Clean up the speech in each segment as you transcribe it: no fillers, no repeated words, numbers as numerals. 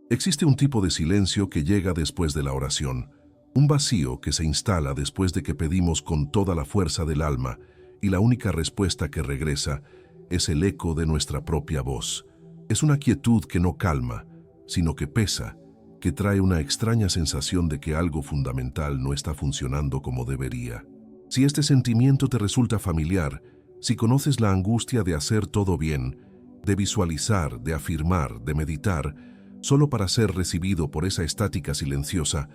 Existe un tipo de silencio que llega después de la oración, un vacío que se instala después de que pedimos con toda la fuerza del alma y la única respuesta que regresa es el eco de nuestra propia voz. Es una quietud que no calma, sino que pesa, que trae una extraña sensación de que algo fundamental no está funcionando como debería. Si este sentimiento te resulta familiar, si conoces la angustia de hacer todo bien, de visualizar, de afirmar, de meditar, solo para ser recibido por esa estática silenciosa,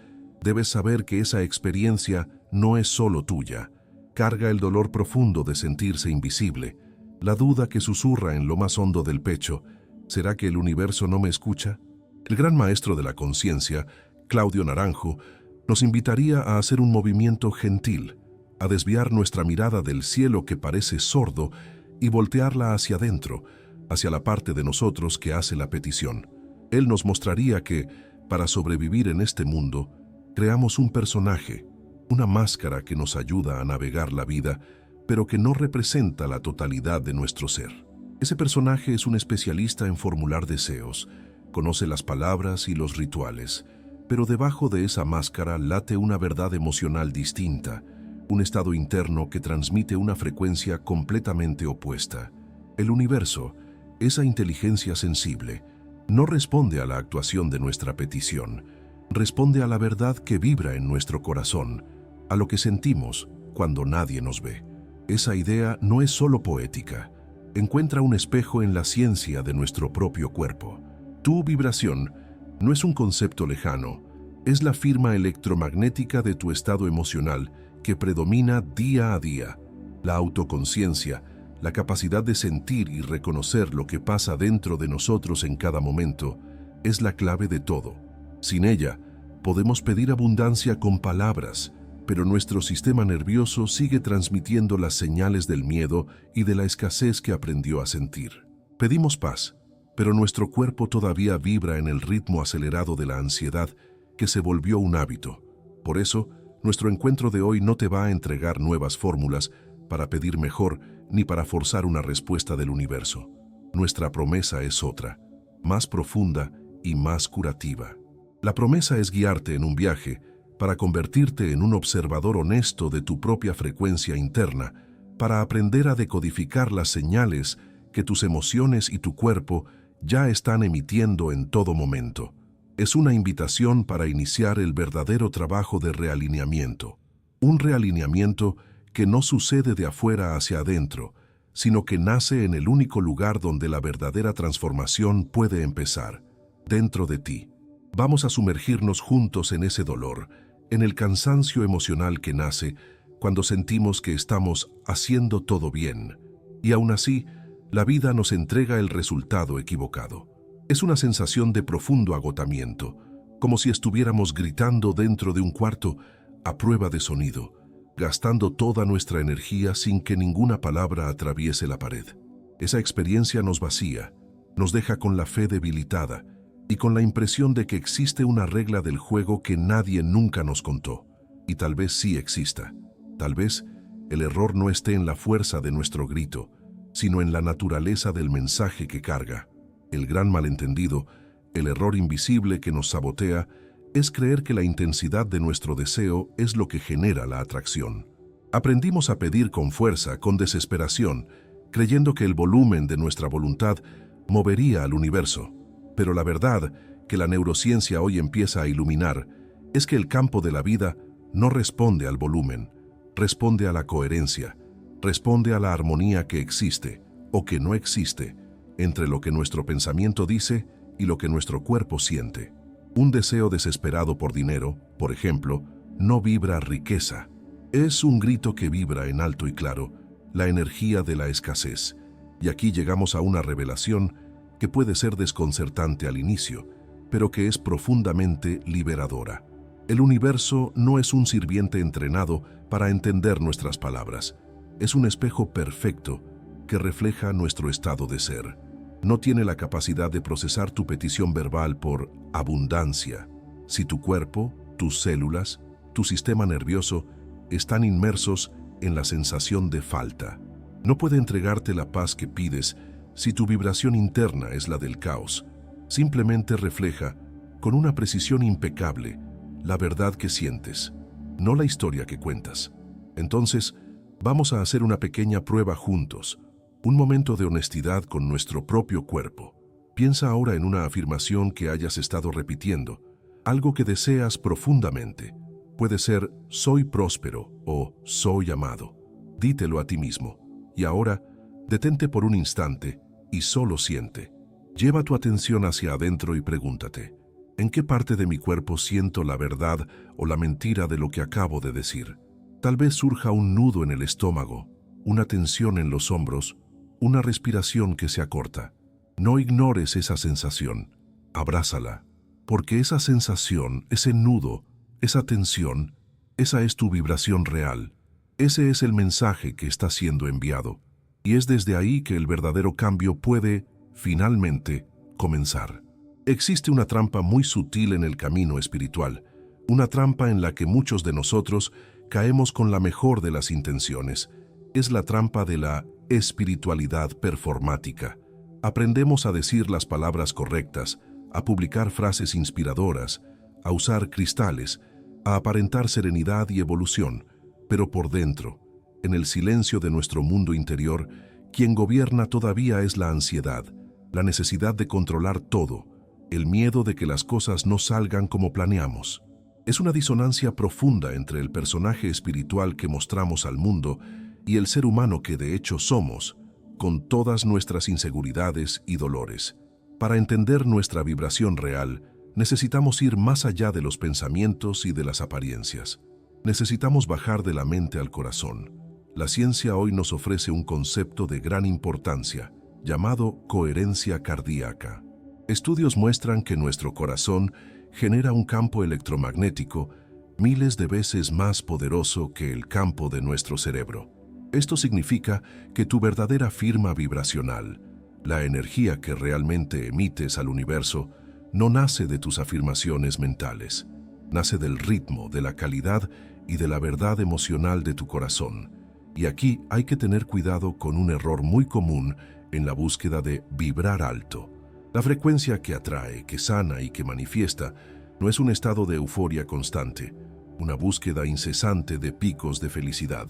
debes saber que esa experiencia no es solo tuya. Carga el dolor profundo de sentirse invisible, la duda que susurra en lo más hondo del pecho: ¿será que el universo no me escucha? El gran maestro de la conciencia, Claudio Naranjo, nos invitaría a hacer un movimiento gentil, a desviar nuestra mirada del cielo que parece sordo y voltearla hacia adentro, hacia la parte de nosotros que hace la petición. Él nos mostraría que, para sobrevivir en este mundo, creamos un personaje, una máscara que nos ayuda a navegar la vida, pero que no representa la totalidad de nuestro ser. Ese personaje es un especialista en formular deseos, conoce las palabras y los rituales, pero debajo de esa máscara late una verdad emocional distinta, un estado interno que transmite una frecuencia completamente opuesta. El universo, esa inteligencia sensible, no responde a la actuación de nuestra petición, responde a la verdad que vibra en nuestro corazón, a lo que sentimos cuando nadie nos ve. Esa idea no es solo poética, encuentra un espejo en la ciencia de nuestro propio cuerpo. Tu vibración no es un concepto lejano, es la firma electromagnética de tu estado emocional que predomina día a día. La autoconciencia, la capacidad de sentir y reconocer lo que pasa dentro de nosotros en cada momento, es la clave de todo. Sin ella, podemos pedir abundancia con palabras, pero nuestro sistema nervioso sigue transmitiendo las señales del miedo y de la escasez que aprendió a sentir. Pedimos paz, pero nuestro cuerpo todavía vibra en el ritmo acelerado de la ansiedad que se volvió un hábito. Por eso, nuestro encuentro de hoy no te va a entregar nuevas fórmulas para pedir mejor ni para forzar una respuesta del universo. Nuestra promesa es otra, más profunda y más curativa. La promesa es guiarte en un viaje para convertirte en un observador honesto de tu propia frecuencia interna, para aprender a decodificar las señales que tus emociones y tu cuerpo ya están emitiendo en todo momento. Es una invitación para iniciar el verdadero trabajo de realineamiento. Un realineamiento que no sucede de afuera hacia adentro, sino que nace en el único lugar donde la verdadera transformación puede empezar, dentro de ti. Vamos a sumergirnos juntos en ese dolor, en el cansancio emocional que nace cuando sentimos que estamos haciendo todo bien, y aún así, la vida nos entrega el resultado equivocado. Es una sensación de profundo agotamiento, como si estuviéramos gritando dentro de un cuarto a prueba de sonido, gastando toda nuestra energía sin que ninguna palabra atraviese la pared. Esa experiencia nos vacía, nos deja con la fe debilitada y con la impresión de que existe una regla del juego que nadie nunca nos contó. Y tal vez sí exista. Tal vez el error no esté en la fuerza de nuestro grito, sino en la naturaleza del mensaje que carga. El gran malentendido, el error invisible que nos sabotea, es creer que la intensidad de nuestro deseo es lo que genera la atracción. Aprendimos a pedir con fuerza, con desesperación, creyendo que el volumen de nuestra voluntad movería al universo. Pero la verdad que la neurociencia hoy empieza a iluminar es que el campo de la vida no responde al volumen, responde a la coherencia, responde a la armonía que existe o que no existe entre lo que nuestro pensamiento dice y lo que nuestro cuerpo siente. Un deseo desesperado por dinero, por ejemplo, no vibra riqueza. Es un grito que vibra en alto y claro la energía de la escasez. Y aquí llegamos a una revelación que puede ser desconcertante al inicio, pero que es profundamente liberadora. El universo no es un sirviente entrenado para entender nuestras palabras. Es un espejo perfecto que refleja nuestro estado de ser. No tiene la capacidad de procesar tu petición verbal por abundancia, si tu cuerpo, tus células, tu sistema nervioso están inmersos en la sensación de falta. No puede entregarte la paz que pides si tu vibración interna es la del caos. Simplemente refleja con una precisión impecable, la verdad que sientes, no la historia que cuentas. Entonces, vamos a hacer una pequeña prueba juntos, un momento de honestidad con nuestro propio cuerpo. Piensa ahora en una afirmación que hayas estado repitiendo, algo que deseas profundamente. Puede ser soy próspero o soy amado. Dítelo a ti mismo. Y ahora, detente por un instante y solo siente. Lleva tu atención hacia adentro y pregúntate, ¿en qué parte de mi cuerpo siento la verdad o la mentira de lo que acabo de decir? Tal vez surja un nudo en el estómago, una tensión en los hombros, una respiración que se acorta. No ignores esa sensación, abrázala, porque esa sensación, ese nudo, esa tensión, esa es tu vibración real. Ese es el mensaje que está siendo enviado, y es desde ahí que el verdadero cambio puede, finalmente, comenzar. Existe una trampa muy sutil en el camino espiritual, una trampa en la que muchos de nosotros caemos con la mejor de las intenciones. Es la trampa de la espiritualidad performática. Aprendemos a decir las palabras correctas, a publicar frases inspiradoras, a usar cristales, a aparentar serenidad y evolución, pero por dentro, en el silencio de nuestro mundo interior, quien gobierna todavía es la ansiedad, la necesidad de controlar todo, el miedo de que las cosas no salgan como planeamos. Es una disonancia profunda entre el personaje espiritual que mostramos al mundo y el ser humano que de hecho somos, con todas nuestras inseguridades y dolores. Para entender nuestra vibración real, necesitamos ir más allá de los pensamientos y de las apariencias. Necesitamos bajar de la mente al corazón. La ciencia hoy nos ofrece un concepto de gran importancia, llamado coherencia cardíaca. Estudios muestran que nuestro corazón genera un campo electromagnético miles de veces más poderoso que el campo de nuestro cerebro. Esto significa que tu verdadera firma vibracional, la energía que realmente emites al universo, no nace de tus afirmaciones mentales. Nace del ritmo, de la calidad y de la verdad emocional de tu corazón. Y aquí hay que tener cuidado con un error muy común en la búsqueda de vibrar alto. La frecuencia que atrae, que sana y que manifiesta no es un estado de euforia constante, una búsqueda incesante de picos de felicidad.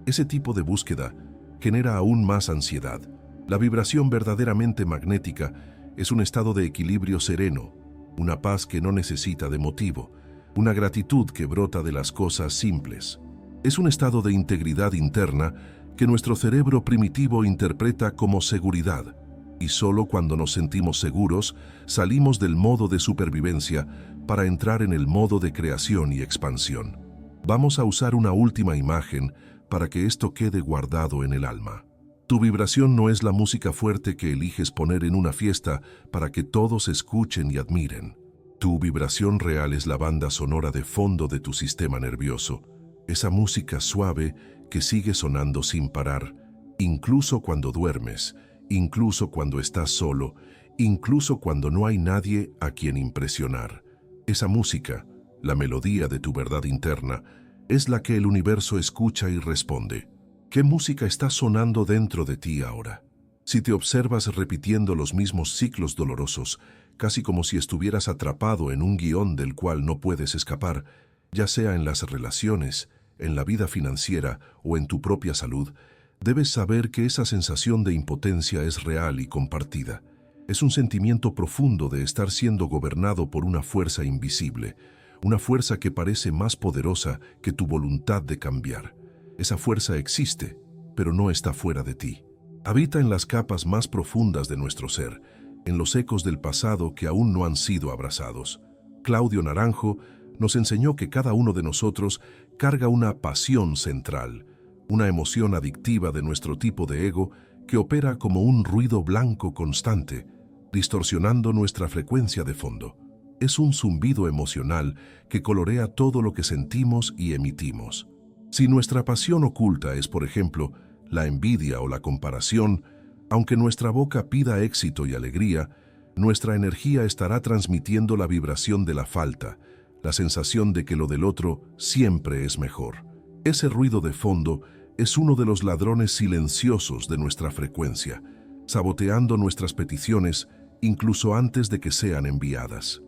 Ese tipo de búsqueda genera aún más ansiedad. La vibración verdaderamente magnética es un estado de equilibrio sereno, una paz que no necesita de motivo, una gratitud que brota de las cosas simples. Es un estado de integridad interna que nuestro cerebro primitivo interpreta como seguridad, y solo cuando nos sentimos seguros salimos del modo de supervivencia para entrar en el modo de creación y expansión. Vamos a usar una última imagen para que esto quede guardado en el alma. Tu vibración no es la música fuerte que eliges poner en una fiesta para que todos escuchen y admiren. Tu vibración real es la banda sonora de fondo de tu sistema nervioso, esa música suave que sigue sonando sin parar, incluso cuando duermes, incluso cuando estás solo, incluso cuando no hay nadie a quien impresionar. Esa música, la melodía de tu verdad interna, es la que el universo escucha y responde. ¿Qué música está sonando dentro de ti ahora? Si te observas repitiendo los mismos ciclos dolorosos, casi como si estuvieras atrapado en un guión del cual no puedes escapar, ya sea en las relaciones, en la vida financiera o en tu propia salud, debes saber que esa sensación de impotencia es real y compartida. Es un sentimiento profundo de estar siendo gobernado por una fuerza invisible, una fuerza que parece más poderosa que tu voluntad de cambiar. Esa fuerza existe, pero no está fuera de ti. Habita en las capas más profundas de nuestro ser, en los ecos del pasado que aún no han sido abrazados. Claudio Naranjo nos enseñó que cada uno de nosotros carga una pasión central, una emoción adictiva de nuestro tipo de ego que opera como un ruido blanco constante, distorsionando nuestra frecuencia de fondo. Es un zumbido emocional que colorea todo lo que sentimos y emitimos. Si nuestra pasión oculta es, por ejemplo, la envidia o la comparación, aunque nuestra boca pida éxito y alegría, nuestra energía estará transmitiendo la vibración de la falta, la sensación de que lo del otro siempre es mejor. Ese ruido de fondo es uno de los ladrones silenciosos de nuestra frecuencia, saboteando nuestras peticiones incluso antes de que sean enviadas.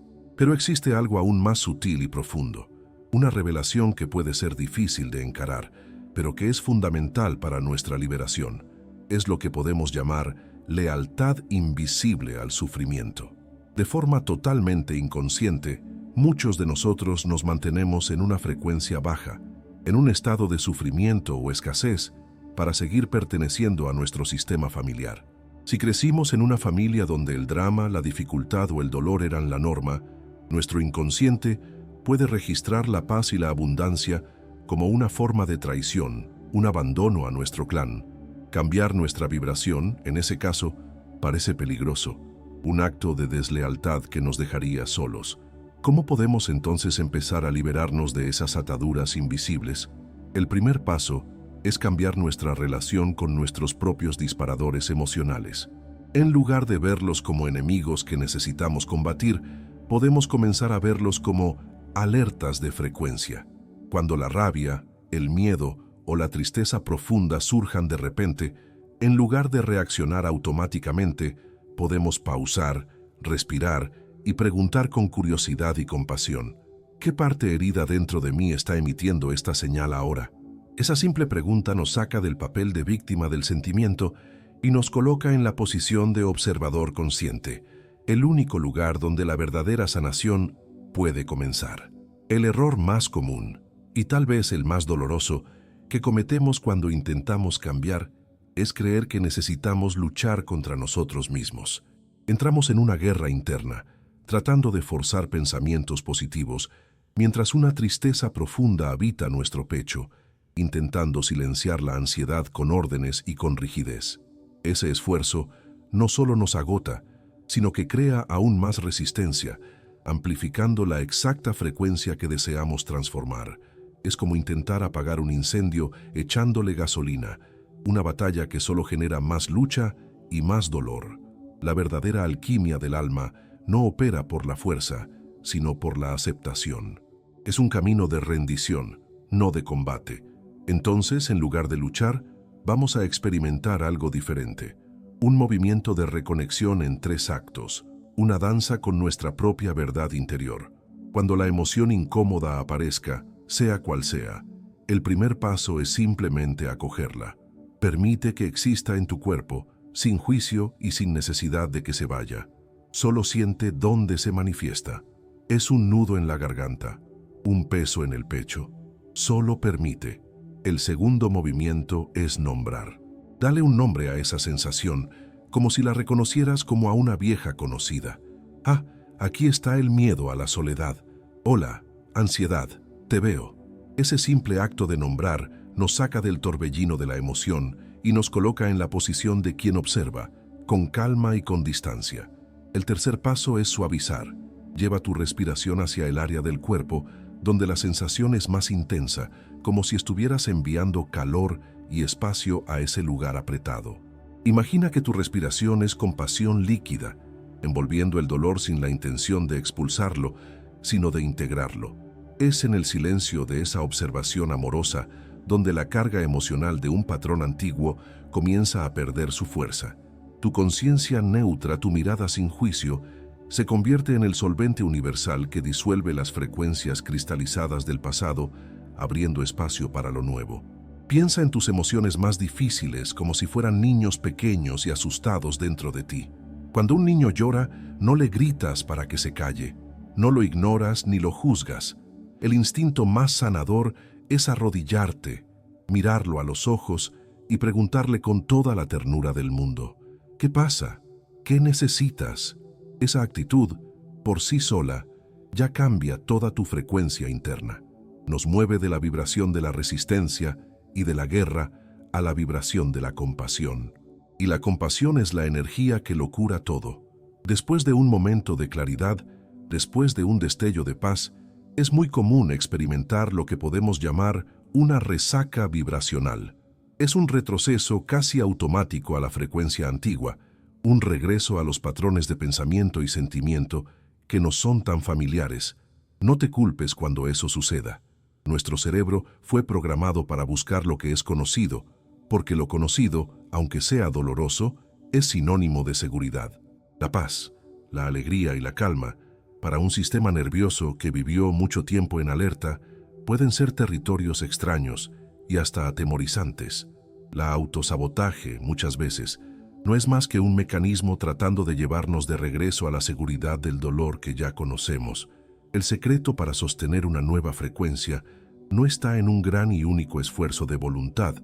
Pero existe algo aún más sutil y profundo, una revelación que puede ser difícil de encarar, pero que es fundamental para nuestra liberación. Es lo que podemos llamar lealtad invisible al sufrimiento. De forma totalmente inconsciente, muchos de nosotros nos mantenemos en una frecuencia baja, en un estado de sufrimiento o escasez, para seguir perteneciendo a nuestro sistema familiar. Si crecimos en una familia donde el drama, la dificultad o el dolor eran la norma, nuestro inconsciente puede registrar la paz y la abundancia como una forma de traición, un abandono a nuestro clan. Cambiar nuestra vibración, en ese caso, parece peligroso, un acto de deslealtad que nos dejaría solos. ¿Cómo podemos entonces empezar a liberarnos de esas ataduras invisibles? El primer paso es cambiar nuestra relación con nuestros propios disparadores emocionales. En lugar de verlos como enemigos que necesitamos combatir, podemos comenzar a verlos como alertas de frecuencia. Cuando la rabia, el miedo o la tristeza profunda surjan de repente, en lugar de reaccionar automáticamente, podemos pausar, respirar y preguntar con curiosidad y compasión: ¿qué parte herida dentro de mí está emitiendo esta señal ahora? Esa simple pregunta nos saca del papel de víctima del sentimiento y nos coloca en la posición de observador consciente, el único lugar donde la verdadera sanación puede comenzar. El error más común, y tal vez el más doloroso, que cometemos cuando intentamos cambiar, es creer que necesitamos luchar contra nosotros mismos. Entramos en una guerra interna, tratando de forzar pensamientos positivos, mientras una tristeza profunda habita nuestro pecho, intentando silenciar la ansiedad con órdenes y con rigidez. Ese esfuerzo no solo nos agota, sino que crea aún más resistencia, amplificando la exacta frecuencia que deseamos transformar. Es como intentar apagar un incendio echándole gasolina, una batalla que solo genera más lucha y más dolor. La verdadera alquimia del alma no opera por la fuerza, sino por la aceptación. Es un camino de rendición, no de combate. Entonces, en lugar de luchar, vamos a experimentar algo diferente. Un movimiento de reconexión en 3 actos, una danza con nuestra propia verdad interior. Cuando la emoción incómoda aparezca, sea cual sea, el primer paso es simplemente acogerla. Permite que exista en tu cuerpo, sin juicio y sin necesidad de que se vaya. Solo siente dónde se manifiesta. Es un nudo en la garganta, un peso en el pecho. Solo permite. El segundo movimiento es nombrar. Dale un nombre a esa sensación, como si la reconocieras como a una vieja conocida. Ah, aquí está el miedo a la soledad. Hola, ansiedad, te veo. Ese simple acto de nombrar nos saca del torbellino de la emoción y nos coloca en la posición de quien observa, con calma y con distancia. El tercer paso es suavizar. Lleva tu respiración hacia el área del cuerpo donde la sensación es más intensa, como si estuvieras enviando calor y espacio a ese lugar apretado. Imagina que tu respiración es compasión líquida, envolviendo el dolor sin la intención de expulsarlo, sino de integrarlo. Es en el silencio de esa observación amorosa donde la carga emocional de un patrón antiguo comienza a perder su fuerza. Tu conciencia neutra, tu mirada sin juicio, se convierte en el solvente universal que disuelve las frecuencias cristalizadas del pasado, abriendo espacio para lo nuevo. Piensa en tus emociones más difíciles como si fueran niños pequeños y asustados dentro de ti. Cuando un niño llora, no le gritas para que se calle, no lo ignoras ni lo juzgas. El instinto más sanador es arrodillarte, mirarlo a los ojos y preguntarle con toda la ternura del mundo: ¿qué pasa? ¿Qué necesitas? Esa actitud, por sí sola, ya cambia toda tu frecuencia interna. Nos mueve de la vibración de la resistencia y de la guerra a la vibración de la compasión. Y la compasión es la energía que lo cura todo. Después de un momento de claridad, después de un destello de paz, es muy común experimentar lo que podemos llamar una resaca vibracional. Es un retroceso casi automático a la frecuencia antigua, un regreso a los patrones de pensamiento y sentimiento que nos son tan familiares. No te culpes cuando eso suceda. Nuestro cerebro fue programado para buscar lo que es conocido, porque lo conocido, aunque sea doloroso, es sinónimo de seguridad. La paz, la alegría y la calma Para un sistema nervioso que vivió mucho tiempo en alerta, pueden ser territorios extraños y hasta atemorizantes. La autosabotaje, muchas veces, no es más que un mecanismo tratando de llevarnos de regreso a la seguridad del dolor que ya conocemos. El secreto para sostener una nueva frecuencia no está en un gran y único esfuerzo de voluntad,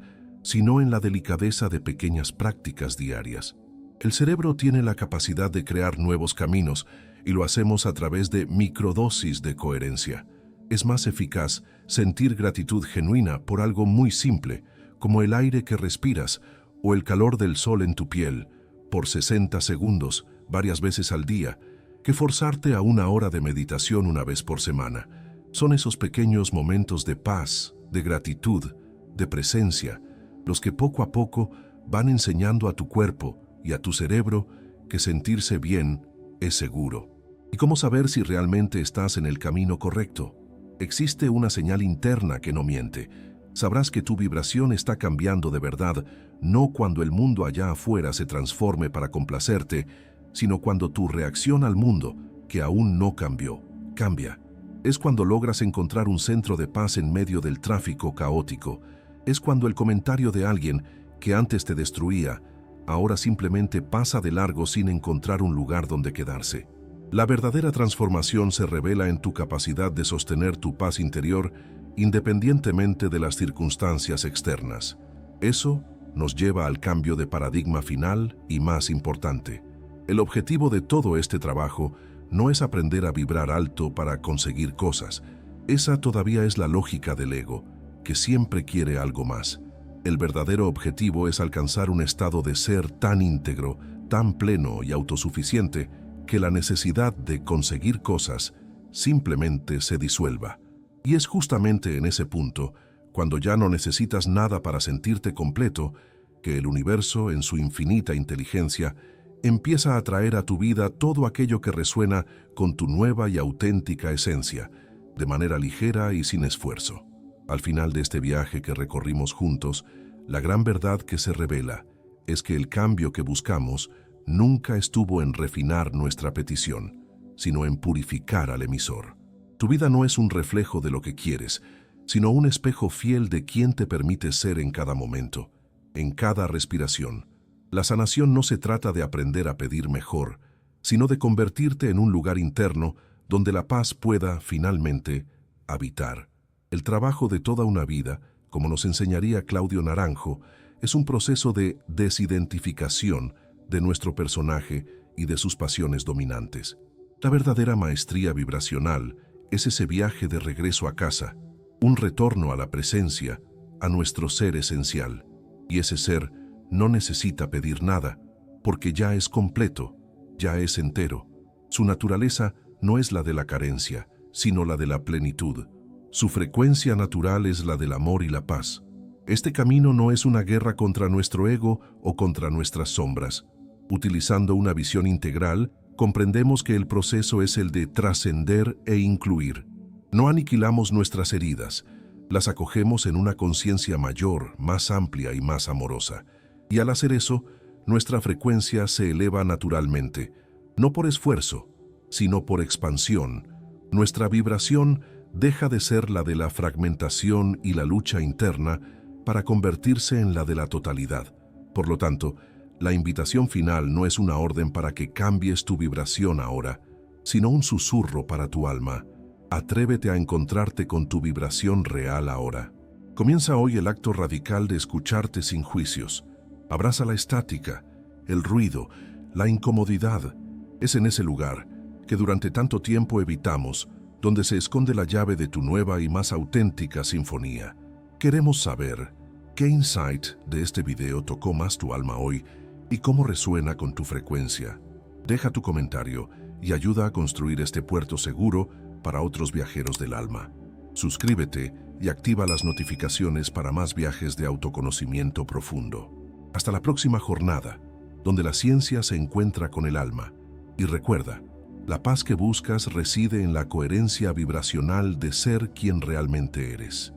sino en la delicadeza de pequeñas prácticas diarias. El cerebro tiene la capacidad de crear nuevos caminos y lo hacemos a través de microdosis de coherencia. Es más eficaz sentir gratitud genuina por algo muy simple, como el aire que respiras o el calor del sol en tu piel, por 60 segundos, varias veces al día, que forzarte a 1 hora de meditación una vez por semana. Son esos pequeños momentos de paz, de gratitud, de presencia, los que poco a poco van enseñando a tu cuerpo y a tu cerebro que sentirse bien es seguro. ¿Y cómo saber si realmente estás en el camino correcto? Existe una señal interna que no miente. Sabrás que tu vibración está cambiando de verdad, no cuando el mundo allá afuera se transforme para complacerte, sino cuando tu reacción al mundo, que aún no cambió, cambia. Es cuando logras encontrar un centro de paz en medio del tráfico caótico. Es cuando el comentario de alguien que antes te destruía, ahora simplemente pasa de largo sin encontrar un lugar donde quedarse. La verdadera transformación se revela en tu capacidad de sostener tu paz interior independientemente de las circunstancias externas. Eso nos lleva al cambio de paradigma final y más importante. El objetivo de todo este trabajo no es aprender a vibrar alto para conseguir cosas. Esa todavía es la lógica del ego, que siempre quiere algo más. El verdadero objetivo es alcanzar un estado de ser tan íntegro, tan pleno y autosuficiente, que la necesidad de conseguir cosas simplemente se disuelva. Y es justamente en ese punto, cuando ya no necesitas nada para sentirte completo, que el universo, en su infinita inteligencia, empieza a traer a tu vida todo aquello que resuena con tu nueva y auténtica esencia, de manera ligera y sin esfuerzo. Al final de este viaje que recorrimos juntos, la gran verdad que se revela es que el cambio que buscamos nunca estuvo en refinar nuestra petición, sino en purificar al emisor. Tu vida no es un reflejo de lo que quieres, sino un espejo fiel de quién te permite ser en cada momento, en cada respiración. La sanación no se trata de aprender a pedir mejor, sino de convertirte en un lugar interno donde la paz pueda, finalmente, habitar. El trabajo de toda una vida, como nos enseñaría Claudio Naranjo, es un proceso de desidentificación de nuestro personaje y de sus pasiones dominantes. La verdadera maestría vibracional es ese viaje de regreso a casa, un retorno a la presencia, a nuestro ser esencial. Y ese ser no necesita pedir nada, porque ya es completo, ya es entero. Su naturaleza no es la de la carencia, sino la de la plenitud. Su frecuencia natural es la del amor y la paz. Este camino no es una guerra contra nuestro ego o contra nuestras sombras. Utilizando una visión integral, comprendemos que el proceso es el de trascender e incluir. No aniquilamos nuestras heridas, las acogemos en una conciencia mayor, más amplia y más amorosa. Y al hacer eso, nuestra frecuencia se eleva naturalmente, no por esfuerzo, sino por expansión. Nuestra vibración deja de ser la de la fragmentación y la lucha interna para convertirse en la de la totalidad. Por lo tanto, la invitación final no es una orden para que cambies tu vibración ahora, sino un susurro para tu alma. Atrévete a encontrarte con tu vibración real ahora. Comienza hoy el acto radical de escucharte sin juicios. Abraza la estática, el ruido, la incomodidad. Es en ese lugar que durante tanto tiempo evitamos, donde se esconde la llave de tu nueva y más auténtica sinfonía. Queremos saber qué insight de este video tocó más tu alma hoy y cómo resuena con tu frecuencia. Deja tu comentario y ayuda a construir este puerto seguro para otros viajeros del alma. Suscríbete y activa las notificaciones para más viajes de autoconocimiento profundo. Hasta la próxima jornada, donde la ciencia se encuentra con el alma. Y recuerda, la paz que buscas reside en la coherencia vibracional de ser quien realmente eres.